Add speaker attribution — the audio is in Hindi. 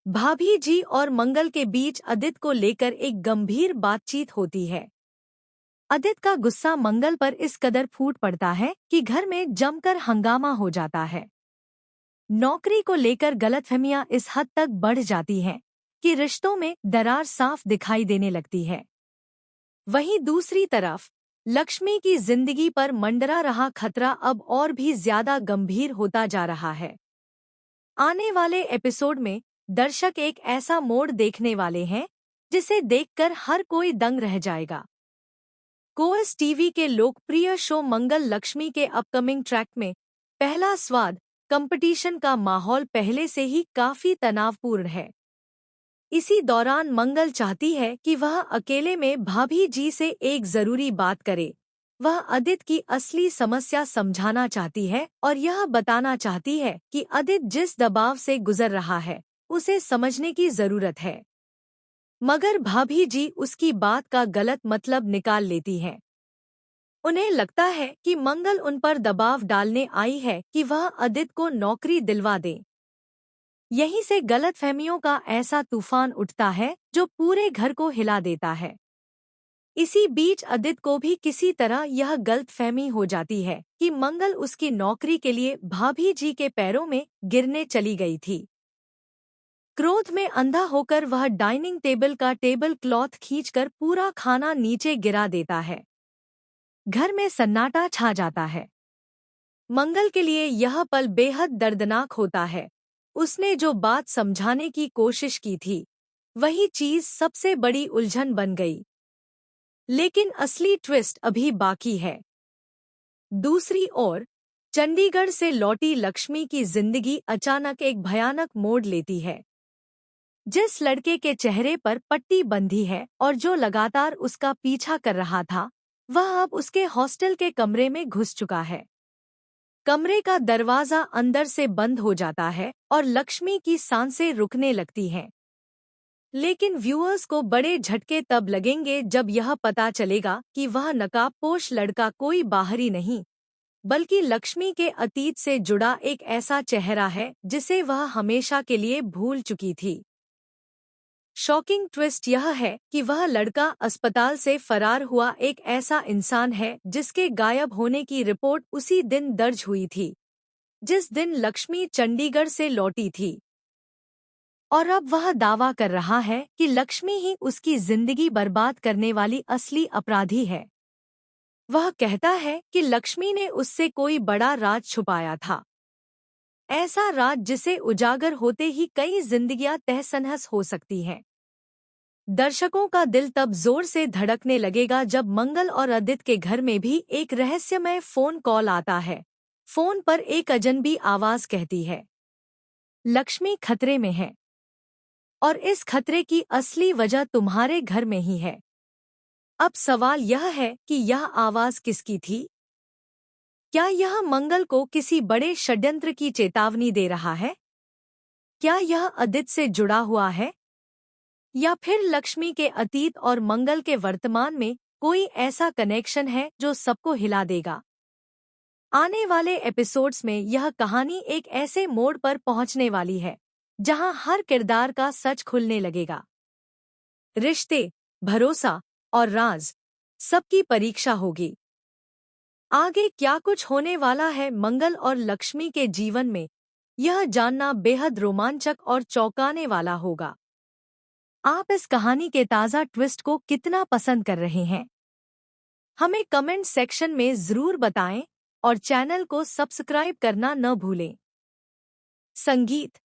Speaker 1: भाभी जी और मंगल के बीच अदित को लेकर एक गंभीर बातचीत होती है। अदित का गुस्सा मंगल पर इस कदर फूट पड़ता है कि घर में जमकर हंगामा हो जाता है। नौकरी को लेकर गलतफहमियां इस हद तक बढ़ जाती हैं कि रिश्तों में दरार साफ दिखाई देने लगती है। वहीं दूसरी तरफ लक्ष्मी की जिंदगी पर मंडरा रहा खतरा अब और भी ज्यादा गंभीर होता जा रहा है। आने वाले एपिसोड में दर्शक एक ऐसा मोड़ देखने वाले हैं जिसे देखकर हर कोई दंग रह जाएगा। कोएस टीवी के लोकप्रिय शो मंगल लक्ष्मी के अपकमिंग ट्रैक में पहला स्वाद कंपटीशन का माहौल पहले से ही काफी तनावपूर्ण है। इसी दौरान मंगल चाहती है कि वह अकेले में भाभी जी से एक जरूरी बात करे। वह अदित की असली समस्या समझाना चाहती है और यह बताना चाहती है कि अदित जिस दबाव से गुजर रहा है उसे समझने की जरूरत है। मगर भाभी जी उसकी बात का गलत मतलब निकाल लेती हैं। उन्हें लगता है कि मंगल उन पर दबाव डालने आई है कि वह अदित को नौकरी दिलवा दे। यहीं से गलतफहमियों का ऐसा तूफान उठता है जो पूरे घर को हिला देता है। इसी बीच अदित को भी किसी तरह यह गलतफहमी हो जाती है कि मंगल उसकी नौकरी के लिए भाभी जी के पैरों में गिरने चली गई थी। क्रोध में अंधा होकर वह डाइनिंग टेबल का टेबल क्लॉथ खींचकर पूरा खाना नीचे गिरा देता है। घर में सन्नाटा छा जाता है। मंगल के लिए यह पल बेहद दर्दनाक होता है। उसने जो बात समझाने की कोशिश की थी वही चीज सबसे बड़ी उलझन बन गई। लेकिन असली ट्विस्ट अभी बाकी है। दूसरी ओर चंडीगढ़ से लौटी लक्ष्मी की जिंदगी अचानक एक भयानक मोड़ लेती है। जिस लड़के के चेहरे पर पट्टी बंधी है और जो लगातार उसका पीछा कर रहा था वह अब उसके हॉस्टल के कमरे में घुस चुका है। कमरे का दरवाजा अंदर से बंद हो जाता है और लक्ष्मी की सांसें रुकने लगती हैं। लेकिन व्यूअर्स को बड़े झटके तब लगेंगे जब यह पता चलेगा कि वह नकाबपोश लड़का कोई बाहरी नहीं बल्कि लक्ष्मी के अतीत से जुड़ा एक ऐसा चेहरा है जिसे वह हमेशा के लिए भूल चुकी थी। शॉकिंग ट्विस्ट यह है कि वह लड़का अस्पताल से फरार हुआ एक ऐसा इंसान है जिसके गायब होने की रिपोर्ट उसी दिन दर्ज हुई थी जिस दिन लक्ष्मी चंडीगढ़ से लौटी थी। और अब वह दावा कर रहा है कि लक्ष्मी ही उसकी जिंदगी बर्बाद करने वाली असली अपराधी है। वह कहता है कि लक्ष्मी ने उससे कोई बड़ा राज छुपाया था, ऐसा राज जिसे उजागर होते ही कई जिंदगियां तहस-नहस हो सकती हैं। दर्शकों का दिल तब जोर से धड़कने लगेगा जब मंगल और अदित के घर में भी एक रहस्यमय फोन कॉल आता है। फोन पर एक अजनबी आवाज कहती है, लक्ष्मी खतरे में है और इस खतरे की असली वजह तुम्हारे घर में ही है। अब सवाल यह है कि यह आवाज किसकी थी? क्या यह मंगल को किसी बड़े षड्यंत्र की चेतावनी दे रहा है? क्या यह अदित से जुड़ा हुआ है? या फिर लक्ष्मी के अतीत और मंगल के वर्तमान में कोई ऐसा कनेक्शन है जो सबको हिला देगा? आने वाले एपिसोड्स में यह कहानी एक ऐसे मोड़ पर पहुंचने वाली है जहां हर किरदार का सच खुलने लगेगा। रिश्ते, भरोसा और राज सबकी परीक्षा होगी। आगे क्या कुछ होने वाला है मंगल और लक्ष्मी के जीवन में, यह जानना बेहद रोमांचक और चौंकाने वाला होगा। आप इस कहानी के ताज़ा ट्विस्ट को कितना पसंद कर रहे हैं? हमें कमेंट सेक्शन में ज़रूर बताएं और चैनल को सब्सक्राइब करना न भूलें। संगीत,